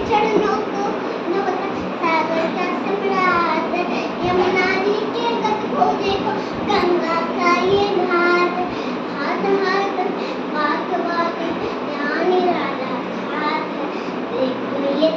चरणों को नमन, सागर का सम्राट यमुना जी के तट को देखो, गंगा का ये घाट, हाथ हाथ बात बात यहाँ निराला घाट, देखो ये